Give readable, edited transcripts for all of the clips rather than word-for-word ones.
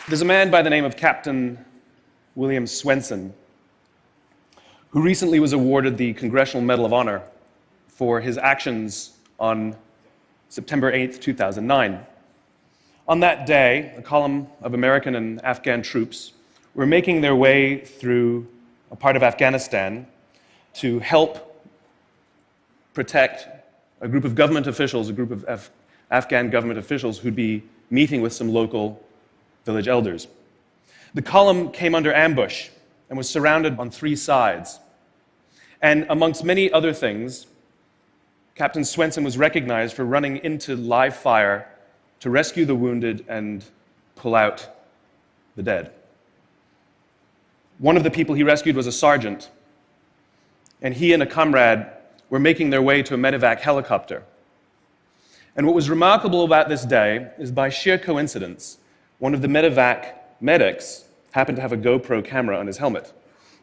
There's a man by the name of Captain William Swenson who recently was awarded the Congressional Medal of Honor for his actions on September 8th, 2009. On that day, a column of American and Afghan troops were making their way through a part of Afghanistan to help protect a group of government officials, a group of Afghan government officials who'd be meeting with some local village elders. The column came under ambush and was surrounded on three sides. And amongst many other things, Captain Swenson was recognized for running into live fire to rescue the wounded and pull out the dead. One of the people he rescued was a sergeant, and he and a comrade were making their way to a medevac helicopter. And what was remarkable about this day is, by sheer coincidence, one of the medevac medics happened to have a GoPro camera on his helmet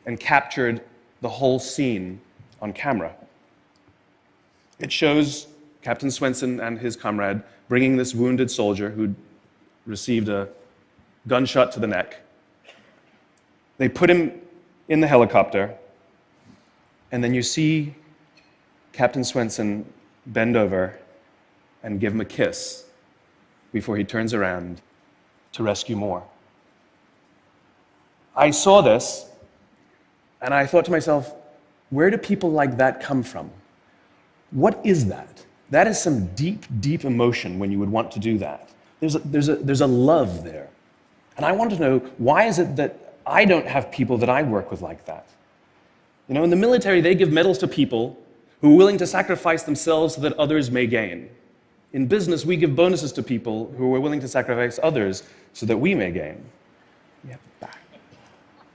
and captured the whole scene on camera. It shows Captain Swenson and his comrade bringing this wounded soldier who'd received a gunshot to the neck. They put him in the helicopter, and then you see Captain Swenson bend over and give him a kiss before he turns around to rescue more. I saw this, and I thought to myself, where do people like that come from? What is that? That is some deep, deep emotion when you would want to do that. There's a love there. And I want to know, why is it that I don't have people that I work with like that? You know, in the military, they give medals to people who are willing to sacrifice themselves so that others may gain. In business, we give bonuses to people who are willing to sacrifice others so that we may gain. We have the back,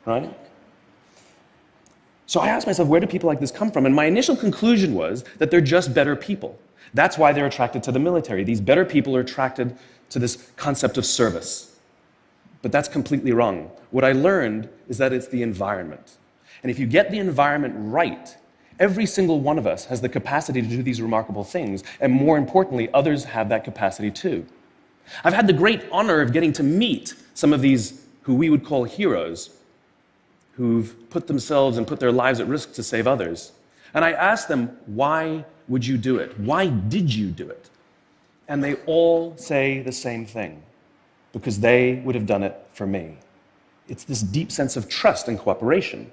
right? So I asked myself, where do people like this come from? And my initial conclusion was that they're just better people. That's why they're attracted to the military. These better people are attracted to this concept of service. But that's completely wrong. What I learned is that it's the environment. And if you get the environment right, every single one of us has the capacity to do these remarkable things, and more importantly, others have that capacity too. I've had the great honor of getting to meet some of these who we would call heroes, who've put themselves and put their lives at risk to save others. And I asked them, why would you do it? Why did you do it? And they all say the same thing, because they would have done it for me. It's this deep sense of trust and cooperation.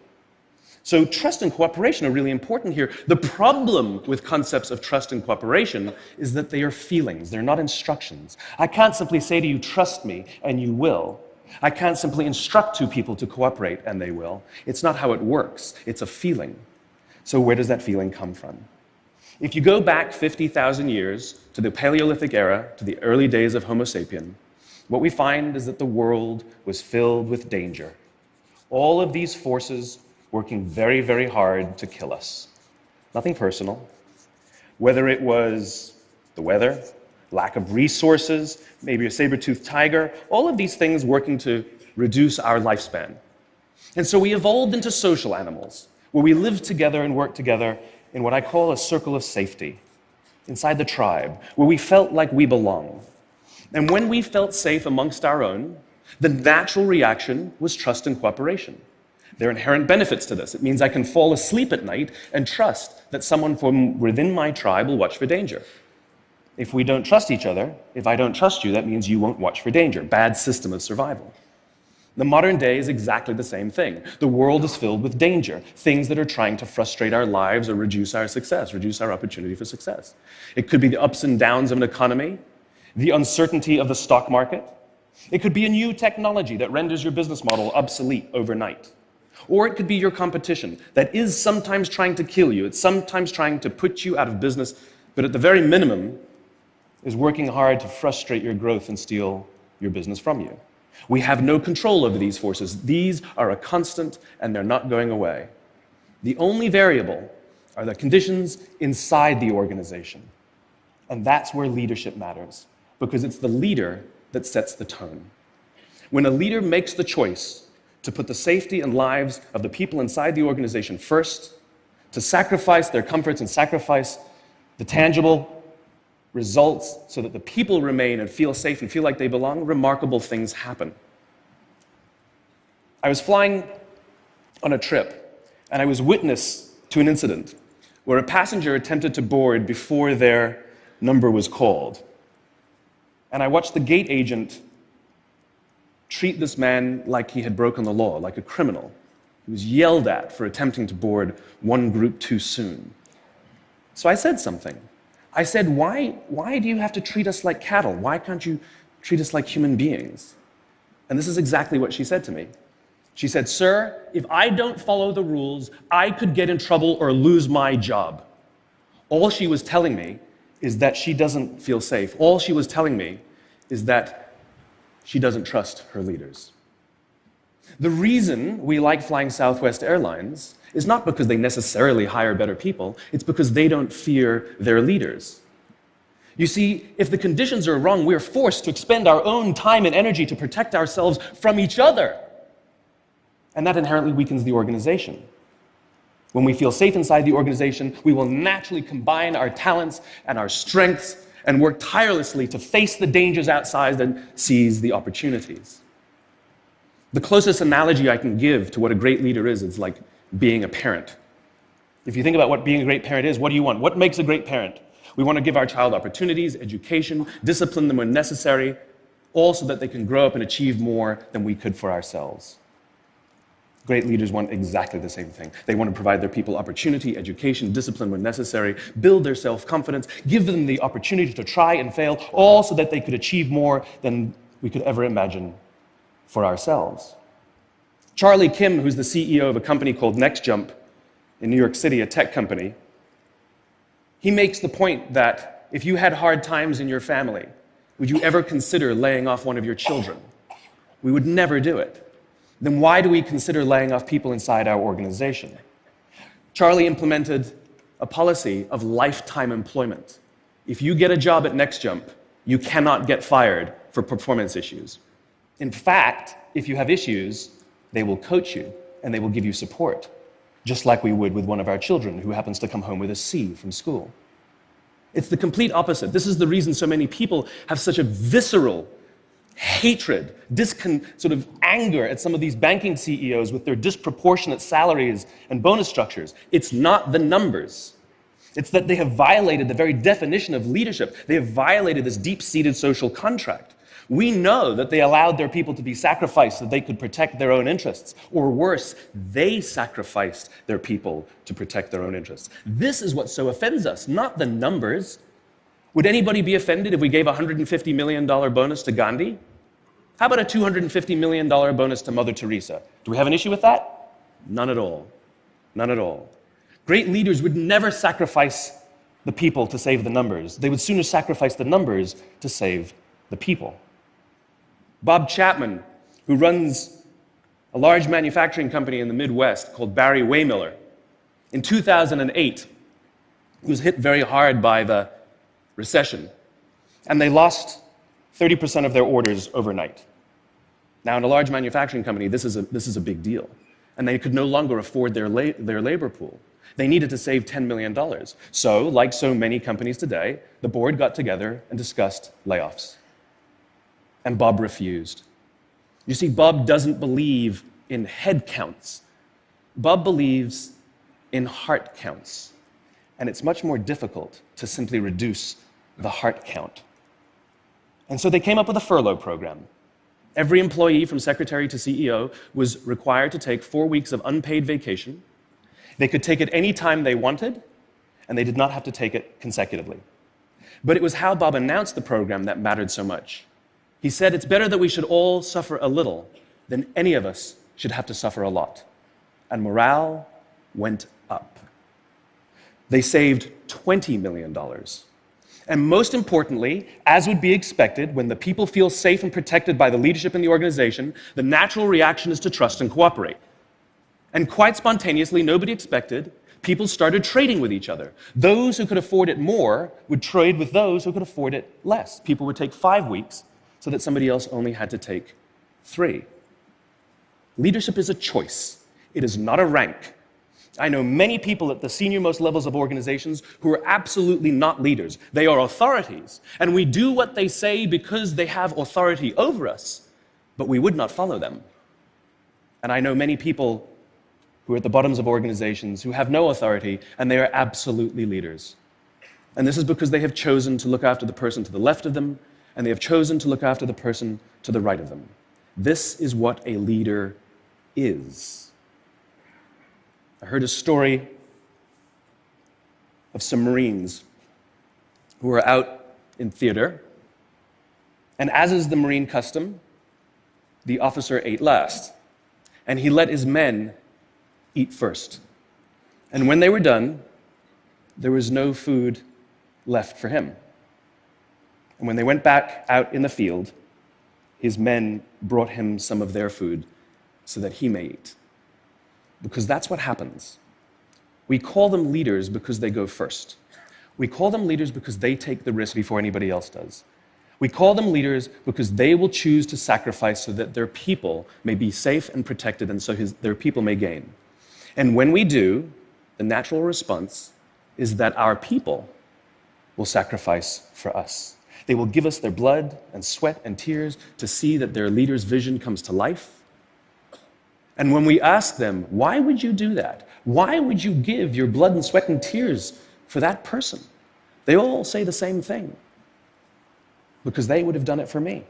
So trust and cooperation are really important here. The problem with concepts of trust and cooperation is that they are feelings, they're not instructions. I can't simply say to you, trust me, and you will. I can't simply instruct two people to cooperate, and they will. It's not how it works. It's a feeling. So where does that feeling come from? If you go back 50,000 years to the Paleolithic era, to the early days of Homo sapien, what we find is that the world was filled with danger. All of these forces working very, very hard to kill us. Nothing personal. Whether it was the weather, lack of resources, maybe a saber-toothed tiger, all of these things working to reduce our lifespan. And so we evolved into social animals, where we live together and work together in what I call a circle of safety, inside the tribe, where we felt like we belong. And when we felt safe amongst our own, the natural reaction was trust and cooperation. There are inherent benefits to this. It means I can fall asleep at night and trust that someone from within my tribe will watch for danger. If we don't trust each other, if I don't trust you, that means you won't watch for danger. Bad system of survival. The modern day is exactly the same thing. The world is filled with danger, things that are trying to frustrate our lives or reduce our success, reduce our opportunity for success. It could be the ups and downs of an economy, the uncertainty of the stock market. It could be a new technology that renders your business model obsolete overnight. Or it could be your competition that is sometimes trying to kill you. It's sometimes trying to put you out of business, but at the very minimum is working hard to frustrate your growth and steal your business from you. We have no control over these forces. These are a constant, and they're not going away. The only variable are the conditions inside the organization. And that's where leadership matters, because it's the leader that sets the tone. When a leader makes the choice to put the safety and lives of the people inside the organization first, to sacrifice their comforts and sacrifice the tangible results so that the people remain and feel safe and feel like they belong, remarkable things happen. I was flying on a trip, and I was witness to an incident where a passenger attempted to board before their number was called. And I watched the gate agent treat this man like he had broken the law, like a criminal. He was yelled at for attempting to board one group too soon. So I said something. I said, why do you have to treat us like cattle? Why can't you treat us like human beings? And this is exactly what she said to me. She said, "Sir, if I don't follow the rules, I could get in trouble or lose my job." All she was telling me is that she doesn't feel safe. All she was telling me is that she doesn't trust her leaders. The reason we like flying Southwest Airlines is not because they necessarily hire better people, it's because they don't fear their leaders. You see, if the conditions are wrong, we're forced to expend our own time and energy to protect ourselves from each other. And that inherently weakens the organization. When we feel safe inside the organization, we will naturally combine our talents and our strengths and work tirelessly to face the dangers outside and seize the opportunities. The closest analogy I can give to what a great leader is like being a parent. If you think about what being a great parent is, what do you want? What makes a great parent? We want to give our child opportunities, education, discipline them when necessary, all so that they can grow up and achieve more than we could for ourselves. Great leaders want exactly the same thing. They want to provide their people opportunity, education, discipline when necessary, build their self-confidence, give them the opportunity to try and fail, all so that they could achieve more than we could ever imagine for ourselves. Charlie Kim, who's the CEO of a company called NextJump in New York City, a tech company, he makes the point that if you had hard times in your family, would you ever consider laying off one of your children? We would never do it. Then why do we consider laying off people inside our organization? Charlie implemented a policy of lifetime employment. If you get a job at NextJump, you cannot get fired for performance issues. In fact, if you have issues, they will coach you and they will give you support, just like we would with one of our children who happens to come home with a C from school. It's the complete opposite. This is the reason so many people have such a visceral hatred, sort of anger at some of these banking CEOs with their disproportionate salaries and bonus structures. It's not the numbers. It's that they have violated the very definition of leadership. They have violated this deep-seated social contract. We know that they allowed their people to be sacrificed so they could protect their own interests. Or worse, they sacrificed their people to protect their own interests. This is what so offends us, not the numbers. Would anybody be offended if we gave a $150 million bonus to Gandhi? How about a $250 million bonus to Mother Teresa? Do we have an issue with that? None at all. None at all. Great leaders would never sacrifice the people to save the numbers. They would sooner sacrifice the numbers to save the people. Bob Chapman, who runs a large manufacturing company in the Midwest called Barry Waymiller, in 2008, he was hit very hard by the recession, and they lost 30% of their orders overnight. Now, in a large manufacturing company, this is a big deal, and they could no longer afford their labor pool. They needed to save $10 million. So, like so many companies today, the board got together and discussed layoffs. And Bob refused. You see, Bob doesn't believe in head counts. Bob believes in heart counts. And it's much more difficult to simply reduce the heart count. And so they came up with a furlough program. Every employee from secretary to CEO was required to take 4 weeks of unpaid vacation. They could take it any time they wanted, and they did not have to take it consecutively. But it was how Bob announced the program that mattered so much. He said, "It's better that we should all suffer a little than any of us should have to suffer a lot." And morale went up. They saved $20 million. And most importantly, as would be expected, when the people feel safe and protected by the leadership in the organization, the natural reaction is to trust and cooperate. And quite spontaneously, nobody expected, people started trading with each other. Those who could afford it more would trade with those who could afford it less. People would take 5 weeks so that somebody else only had to take 3. Leadership is a choice. It is not a rank. I know many people at the senior-most levels of organizations who are absolutely not leaders. They are authorities, and we do what they say because they have authority over us, but we would not follow them. And I know many people who are at the bottoms of organizations who have no authority, and they are absolutely leaders. And this is because they have chosen to look after the person to the left of them, and they have chosen to look after the person to the right of them. This is what a leader is. I heard a story of some Marines who were out in theater, and as is the Marine custom, the officer ate last, and he let his men eat first. And when they were done, there was no food left for him. And when they went back out in the field, his men brought him some of their food so that he may eat. Because that's what happens. We call them leaders because they go first. We call them leaders because they take the risk before anybody else does. We call them leaders because they will choose to sacrifice so that their people may be safe and protected, and so their people may gain. And when we do, the natural response is that our people will sacrifice for us. They will give us their blood and sweat and tears to see that their leader's vision comes to life. And when we ask them, why would you do that? Why would you give your blood and sweat and tears for that person? They all say the same thing. Because they would have done it for me.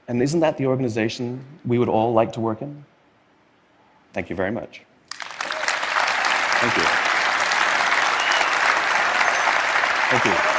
And isn't that the organization we would all like to work in? Thank you very much. Thank you. Thank you.